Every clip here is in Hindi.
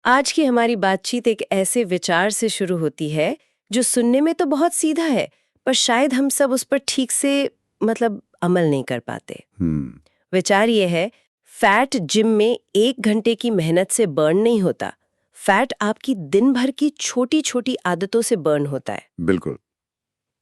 आज की हमारी बातचीत एक ऐसे विचार से शुरू होती है जो सुनने में तो बहुत सीधा है, पर शायद हम सब उस पर ठीक से अमल नहीं कर पाते। हम्म। विचार ये है, फैट जिम में 1 घंटे की मेहनत से बर्न नहीं होता। फैट आपकी दिन भर की छोटी छोटी आदतों से बर्न होता है। बिल्कुल।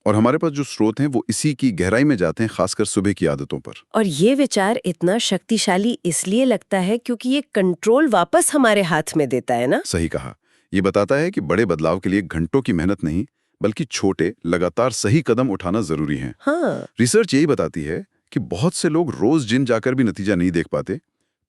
और हमारे पास जो स्रोत हैं वो इसी की गहराई में जाते हैं, खासकर सुबह की आदतों पर। और ये विचार इतना शक्तिशाली इसलिए लगता है क्योंकि ये कंट्रोल वापस हमारे हाथ में देता है ना। सही कहा। ये बताता है कि बड़े बदलाव के लिए घंटों की मेहनत नहीं, बल्कि छोटे लगातार सही कदम उठाना जरूरी है। हाँ। रिसर्च यही बताती है कि बहुत से लोग रोज जिम जाकर भी नतीजा नहीं देख पाते,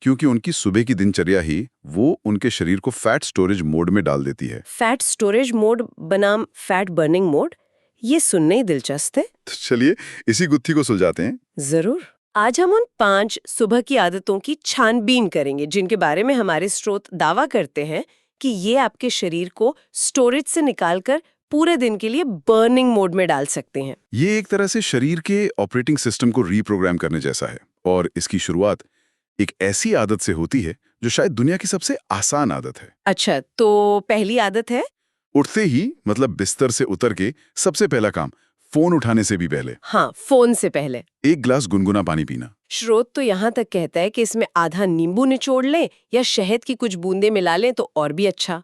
क्योंकि उनकी सुबह की दिनचर्या ही वो उनके शरीर को फैट स्टोरेज मोड में डाल देती है। फैट स्टोरेज मोड बनाम फैट बर्निंग मोड, ये सुनने ही दिलचस्प है। तो चलिए इसी गुत्थी को सुलझाते हैं। जरूर। आज हम उन 5 सुबह की आदतों की छानबीन करेंगे जिनके बारे में हमारे स्रोत दावा करते हैं कि ये आपके शरीर को स्टोरेज से निकालकर पूरे दिन के लिए बर्निंग मोड में डाल सकते हैं। ये एक तरह से शरीर के ऑपरेटिंग सिस्टम को रीप्रोग्राम करने जैसा है, और इसकी शुरुआत एक ऐसी आदत से होती है जो शायद दुनिया की सबसे आसान आदत है। अच्छा, तो पहली आदत है? उठते ही, मतलब बिस्तर से उतर के सबसे पहला काम, फोन उठाने से भी पहले हाँ, फोन से पहले 1 गिलास गुनगुना पानी पीना। स्रोत तो यहाँ तक कहता है कि इसमें आधा नींबू निचोड़ लें या शहद की कुछ बूंदें मिला लें तो और भी अच्छा।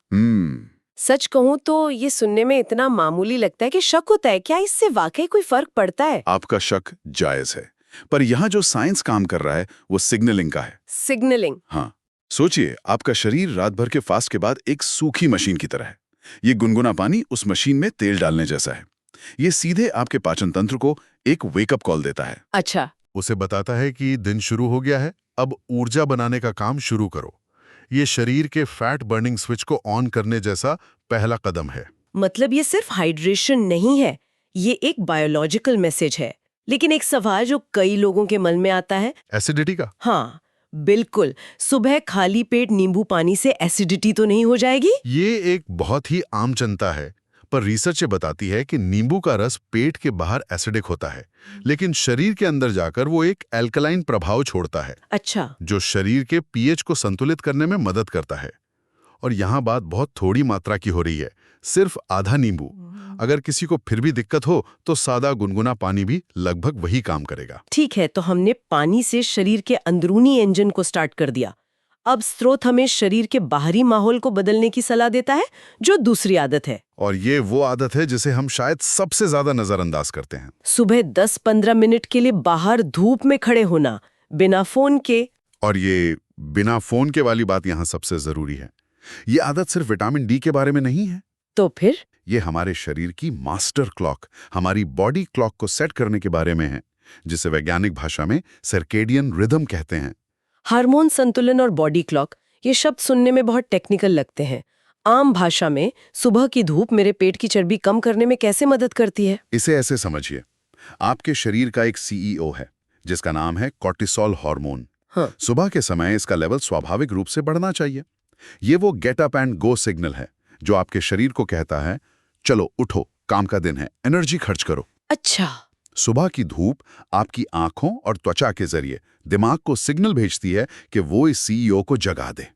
सच कहूँ तो ये सुनने में इतना मामूली लगता है कि शक होता है, क्या इससे वाकई कोई फर्क पड़ता है? आपका शक जायज है, पर यहाँ जो साइंस काम कर रहा है वो सिग्नलिंग का है। सिग्नलिंग? हाँ, सोचिए आपका शरीर रात भर के फास्ट के बाद एक सूखी मशीन की तरह है। ये गुनगुना पानी उस मशीन में तेल डालने जैसा है। ये सीधे आपके पाचन तंत्र को एक वेकअप कॉल देता है। अच्छा। उसे बताता है कि दिन शुरू हो गया है, अब ऊर्जा बनाने का काम शुरू करो। ये शरीर के फैट बर्निंग स्विच को ऑन करने जैसा पहला कदम है। मतलब ये सिर्फ हाइड्रेशन नहीं है, ये एक बायोलॉजिकल मैसेज है। लेकिन एक सवाल जो कई लोगों के मन में आता है, एसिडिटी का? हाँ बिल्कुल, सुबह खाली पेट नींबू पानी से एसिडिटी तो नहीं हो जाएगी? ये एक बहुत ही आम चिंता है, पर रिसर्च ये बताती है कि नींबू का रस पेट के बाहर एसिडिक होता है, लेकिन शरीर के अंदर जाकर वो एक एल्कलाइन प्रभाव छोड़ता है। अच्छा। जो शरीर के पीएच को संतुलित करने में मदद करता है। और यहाँ बात बहुत थोड़ी मात्रा की हो रही है, सिर्फ आधा नींबू। अगर किसी को फिर भी दिक्कत हो तो सादा गुनगुना पानी भी लगभग वही काम करेगा। ठीक है, तो हमने पानी से शरीर के अंदरूनी इंजन को स्टार्ट कर दिया। अब स्रोत हमें शरीर के बाहरी माहौल को बदलने की सलाह देता है, जो दूसरी आदत है। और ये वो आदत है जिसे हम शायद सबसे ज्यादा नजरअंदाज करते हैं। सुबह 10-15 मिनट के लिए बाहर धूप में खड़े होना, बिना फोन के। और ये बिना फोन के वाली बात यहाँ सबसे जरूरी है। ये आदत सिर्फ विटामिन डी के बारे में नहीं है। तो फिर ये हमारे शरीर की मास्टर क्लॉक, हमारी बॉडी क्लॉक को सेट करने के बारे में है, जिसे वैज्ञानिक भाषा में सर्केडियन रिदम कहते हैं। हार्मोन संतुलन और बॉडी क्लॉक, ये शब्द सुनने में बहुत टेक्निकल लगते हैं। आम भाषा में सुबह की धूप मेरे पेट की चर्बी कम करने में कैसे मदद करती है? इसे ऐसे समझिए, आपके शरीर का एक सीईओ है जिसका नाम है कॉर्टिसोल हार्मोन। हाँ। सुबह के समय इसका लेवल स्वाभाविक रूप से बढ़ना चाहिए। ये वो get up and go signal है जो आपके शरीर को कहता है, चलो उठो, काम का दिन है, एनर्जी खर्च करो। अच्छा। सुबह की धूप आपकी आंखों और त्वचा के जरिए दिमाग को सिग्नल भेजती है कि वो इस सीईओ को जगा दे।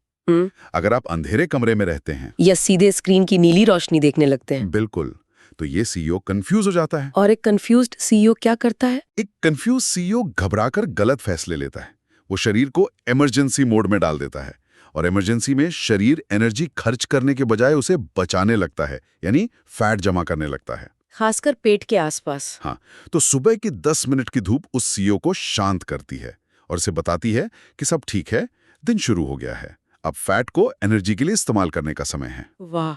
अगर आप अंधेरे कमरे में रहते हैं या सीधे स्क्रीन की नीली रोशनी देखने लगते हैं, बिल्कुल, तो ये सीईओ कंफ्यूज हो जाता है। और एक कंफ्यूज्ड सीईओ क्या करता है? एक कंफ्यूज सीईओ घबराकर गलत फैसले लेता है। वो शरीर को इमरजेंसी मोड में डाल देता है, और इमरजेंसी में शरीर एनर्जी खर्च करने के बजाय उसे बचाने लगता है, यानी फैट जमा करने लगता है, खासकर पेट के आसपास। हाँ, तो सुबह की 10 मिनट की धूप उस सीईओ को शांत करती है और उसे बताती है कि सब ठीक है, दिन शुरू हो गया है, अब फैट को एनर्जी के लिए इस्तेमाल करने का समय है। वाह,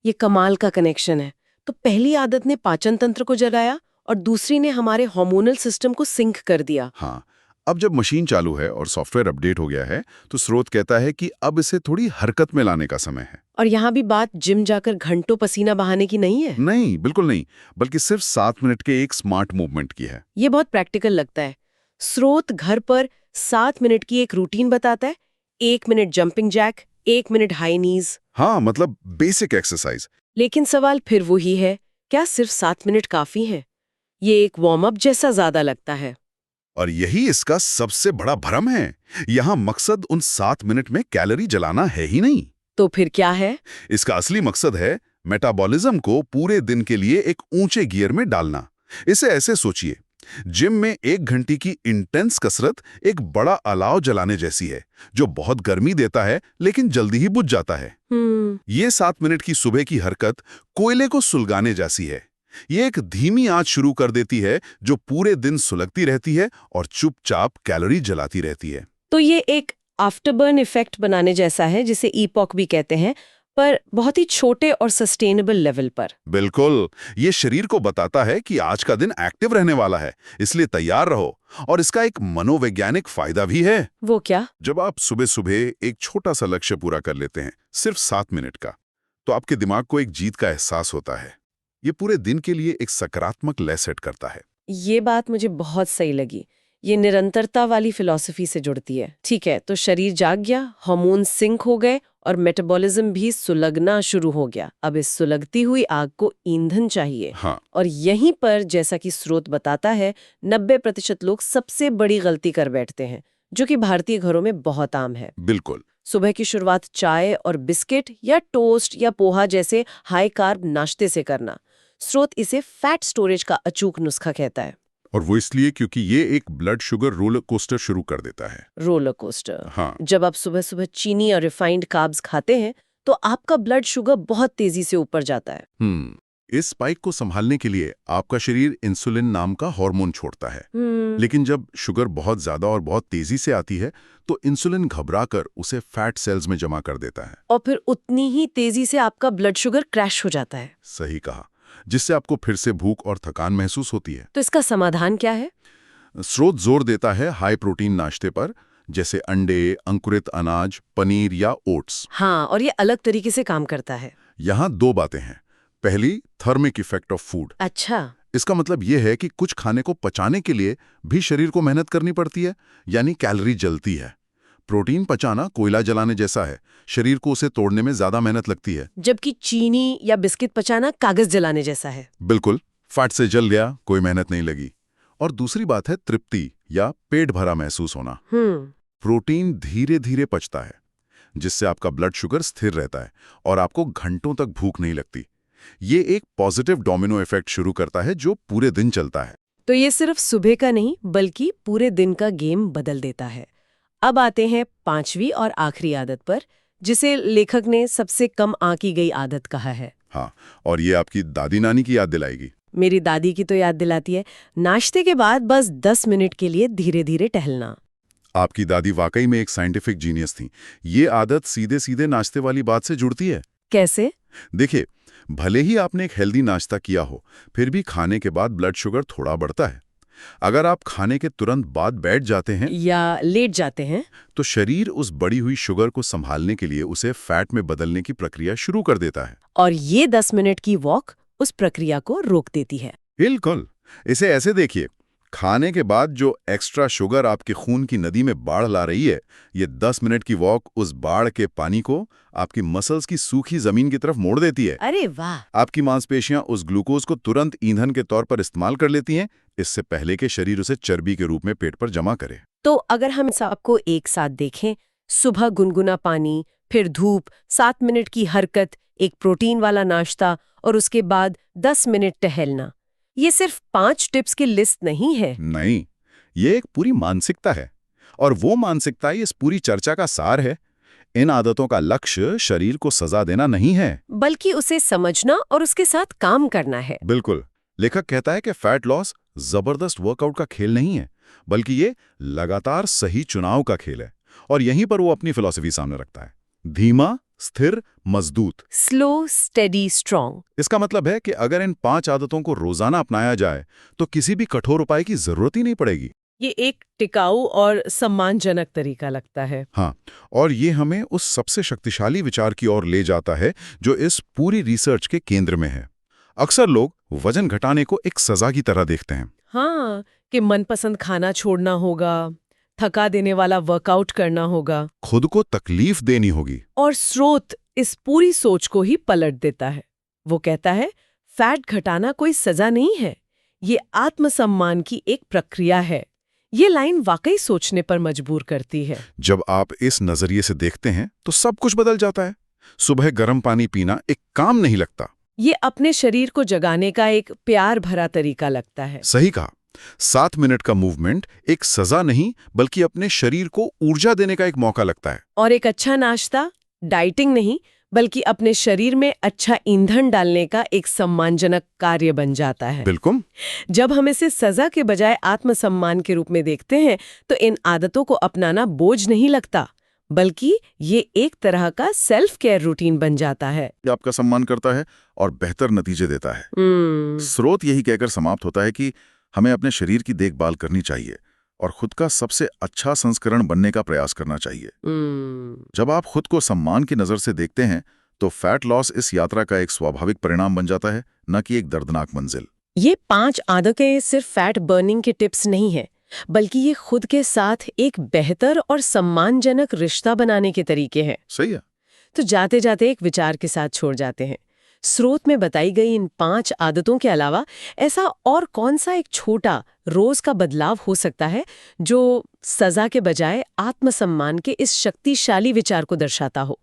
ये कमाल का कनेक्शन है। तो पहली आदत ने पाचन तंत्र को जगाया और दूसरी ने हमारे हार्मोनल सिस्टम को सिंक कर दिया। हाँ, अब जब मशीन चालू है और सॉफ्टवेयर अपडेट हो गया है, तो स्रोत कहता है कि अब इसे थोड़ी हरकत में लाने का समय है। और यहाँ भी बात जिम जाकर घंटों पसीना बहाने की नहीं है। नहीं, बिल्कुल नहीं, बल्कि सिर्फ 7 मिनट के एक स्मार्ट मूवमेंट की है। ये बहुत प्रैक्टिकल लगता है। स्रोत घर पर 7 मिनट की एक रूटीन बताता है। 1 minute jumping jack, 1 minute high knees. हाँ, मतलब बेसिक एक्सरसाइज। लेकिन सवाल फिर वही है, क्या सिर्फ 7 मिनट काफी है? ये एक वार्म अप जैसा ज्यादा लगता है। और यही इसका सबसे बड़ा भ्रम है। यहाँ मकसद उन 7 मिनट में कैलोरी जलाना है ही नहीं। तो फिर क्या है? इसका असली मकसद है मेटाबॉलिज्म को पूरे दिन के लिए एक ऊंचे गियर में डालना। इसे ऐसे सोचिए, जिम में 1 घंटे की इंटेंस कसरत एक बड़ा अलाव जलाने जैसी है, जो बहुत गर्मी देता है लेकिन जल्दी ही बुझ जाता है। ये 7 मिनट की सुबह की हरकत कोयले को सुलगाने जैसी है। ये एक धीमी आंच शुरू कर देती है जो पूरे दिन सुलगती रहती है और चुपचाप कैलोरी जलाती रहती है। तो ये एक आफ्टरबर्न इफेक्ट बनाने जैसा है, जिसे ईपॉक भी कहते हैं, पर बहुत ही छोटे और सस्टेनेबल लेवल पर। बिल्कुल, ये शरीर को बताता है कि आज का दिन एक्टिव रहने वाला है, इसलिए तैयार रहो। और इसका एक मनोवैज्ञानिक फायदा भी है। वो क्या? जब आप सुबह सुबह एक छोटा सा लक्ष्य पूरा कर लेते हैं, सिर्फ 7 मिनट का, तो आपके दिमाग को एक जीत का एहसास होता है। ये पूरे दिन के लिए एक सकारात्मक लय सेट करता है। ये बात मुझे बहुत सही लगी। ये निरंतरता वाली फिलॉसफी से जुड़ती है। ठीक है, तो शरीर जाग गया, हार्मोन सिंक हो गए और मेटाबॉलिज्म भी सुलगना शुरू हो गया। अब इस सुलगती हुई आग को ईंधन चाहिए। हाँ। और यहीं पर, जैसा कि स्रोत बताता है, 90% लोग सबसे बड़ी गलती कर बैठते हैं, जो कि भारतीय घरों में बहुत आम है। बिल्कुल। सुबह की शुरुआत चाय और बिस्किट या टोस्ट या पोहा जैसे हाई कार्ब नाश्ते से करना। स्रोत इसे फैट स्टोरेज का अचूक नुस्खा कहता है। और वो इसलिए क्योंकि ये एक ब्लड शुगर रोलर कोस्टर शुरू कर देता है। Roller coaster. हाँ। जब आप सुबह सुबह चीनी और रिफाइंड कार्ब्स खाते हैं तो आपका ब्लड शुगर बहुत तेजी से ऊपर जाता है। इस स्पाइक को संभालने के लिए आपका शरीर इंसुलिन नाम का हार्मोन छोड़ता है। लेकिन जब शुगर बहुत ज्यादा और बहुत तेजी से आती है तो इंसुलिन घबराकर उसे फैट सेल्स में जमा कर देता है। और फिर उतनी ही तेजी से आपका ब्लड शुगर क्रैश हो जाता है। सही कहा, जिससे आपको फिर से भूख और थकान महसूस होती है। तो इसका समाधान क्या है? स्रोत जोर देता है हाई प्रोटीन नाश्ते पर, जैसे अंडे, अंकुरित अनाज, पनीर या ओट्स। हाँ, और ये अलग तरीके से काम करता है। यहाँ 2 बातें हैं। पहली, थर्मिक इफेक्ट ऑफ फूड। अच्छा। इसका मतलब यह है कि कुछ खाने को पचाने के लिए भी शरीर को मेहनत करनी पड़ती है, यानी कैलोरी जलती है। प्रोटीन पचाना कोयला जलाने जैसा है, शरीर को उसे तोड़ने में ज्यादा मेहनत लगती है। जबकि चीनी या बिस्किट पचाना कागज जलाने जैसा है। बिल्कुल, फैट से जल गया, कोई मेहनत नहीं लगी। और दूसरी बात है तृप्ति या पेट भरा महसूस होना। प्रोटीन धीरे धीरे पचता है, जिससे आपका ब्लड शुगर स्थिर रहता है और आपको घंटों तक भूख नहीं लगती। ये एक पॉजिटिव डोमिनो इफेक्ट शुरू करता है जो पूरे दिन चलता है। तो ये सिर्फ सुबह का नहीं बल्कि पूरे दिन का गेम बदल देता है। अब आते हैं 5वीं और आखिरी आदत पर, जिसे लेखक ने सबसे कम आंकी गई आदत कहा है। हाँ, और ये आपकी दादी नानी की याद दिलाएगी। मेरी दादी की तो याद दिलाती है, नाश्ते के बाद बस 10 मिनट के लिए धीरे धीरे टहलना। आपकी दादी वाकई में एक साइंटिफिक जीनियस थी। ये आदत सीधे सीधे नाश्ते वाली बात से जुड़ती है। कैसे? देखिए, भले ही आपने एक हेल्दी नाश्ता किया हो, फिर भी खाने के बाद ब्लड शुगर थोड़ा बढ़ता है। अगर आप खाने के तुरंत बाद बैठ जाते हैं या लेट जाते हैं तो शरीर उस बढ़ी हुई शुगर को संभालने के लिए उसे फैट में बदलने की प्रक्रिया शुरू कर देता है। और ये 10 मिनट की वॉक उस प्रक्रिया को रोक देती है। बिल्कुल। इसे ऐसे देखिए, खाने के बाद जो एक्स्ट्रा शुगर आपके खून की नदी में बाढ़ ला रही है, ये 10 मिनट की वॉक उस बाढ़ के पानी को आपकी मसल्स की सूखी जमीन की तरफ मोड़ देती है। अरे वाह! आपकी मांसपेशियां उस ग्लूकोज को तुरंत ईंधन के तौर पर इस्तेमाल कर लेती हैं, इससे पहले कि शरीर उसे चर्बी के रूप में पेट पर जमा करे। तो अगर हम सबको एक साथ देखें, सुबह गुनगुना पानी, फिर धूप, 7 मिनट की हरकत, एक प्रोटीन वाला नाश्ता और उसके बाद 10 मिनट टहलना, ये सिर्फ 5 टिप्स की लिस्ट नहीं है। नहीं, ये एक पूरी मानसिकता है, और वो मानसिकता इस पूरी चर्चा का सार है। इन आदतों का लक्ष्य शरीर को सजा देना नहीं है, बल्कि उसे समझना और उसके साथ काम करना है। बिल्कुल। लेखक कहता है कि फैट लॉस जबरदस्त वर्कआउट का खेल नहीं है, बल्कि ये लगातार सही चुनाव का खेल है। और यहीं पर वो अपनी फिलॉसफी सामने रखता है, धीमा, स्थिर, मजबूत। Slow, steady, strong. इसका मतलब है कि अगर इन 5 आदतों को रोजाना अपनाया जाए तो किसी भी कठोर उपाय की जरूरत ही नहीं पड़ेगी। ये एक टिकाऊ और सम्मानजनक तरीका लगता है। हाँ, और ये हमें उस सबसे शक्तिशाली विचार की ओर ले जाता है जो इस पूरी रिसर्च के केंद्र में है। अक्सर लोग वजन घटाने को एक सजा की तरह देखते हैं। हाँ, कि मनपसंद खाना छोड़ना होगा, थका देने वाला वर्कआउट करना होगा, खुद को तकलीफ देनी होगी। और स्रोत इस पूरी सोच को ही पलट देता है। वो कहता है, फैट घटाना कोई सजा नहीं है, ये आत्मसम्मान की एक प्रक्रिया है। ये लाइन वाकई सोचने पर मजबूर करती है। जब आप इस नजरिए से देखते हैं तो सब कुछ बदल जाता है। सुबह गर्म पानी पीना एक काम नहीं लगता। ये अपने शरीर को जगाने का एक प्यार भरा तरीका लगता है। सही कहा। 7 मिनट का मूवमेंट एक सजा नहीं बल्कि अपने शरीर को ऊर्जा देने का एक मौका लगता है। और एक अच्छा नाश्ता डाइटिंग नहीं बल्कि अपने शरीर में अच्छा ईंधन डालने का एक सम्मानजनक कार्य बन जाता है। बिल्कुल। जब हम इसे सजा के बजाय आत्मसम्मान के रूप में देखते हैं तो इन आदतों को अपनाना बोझ नहीं लगता, बल्कि ये एक तरह का सेल्फ केयर रूटीन बन जाता है। ये आपका सम्मान करता है और बेहतर नतीजे देता है। स्रोत यही कहकर समाप्त होता है कि हमें अपने शरीर की देखभाल करनी चाहिए और खुद का सबसे अच्छा संस्करण बनने का प्रयास करना चाहिए। जब आप खुद को सम्मान की नजर से देखते हैं तो फैट लॉस इस यात्रा का एक स्वाभाविक परिणाम बन जाता है, न कि एक दर्दनाक मंजिल। ये 5 आदतें सिर्फ फैट बर्निंग के टिप्स नहीं है, बल्कि ये खुद के साथ एक बेहतर और सम्मानजनक रिश्ता बनाने के तरीके हैं। सही है। तो जाते जाते एक विचार के साथ छोड़ जाते हैं। स्रोत में बताई गई इन 5 आदतों के अलावा ऐसा और कौन सा एक छोटा रोज का बदलाव हो सकता है जो सजा के बजाय आत्मसम्मान के इस शक्तिशाली विचार को दर्शाता हो?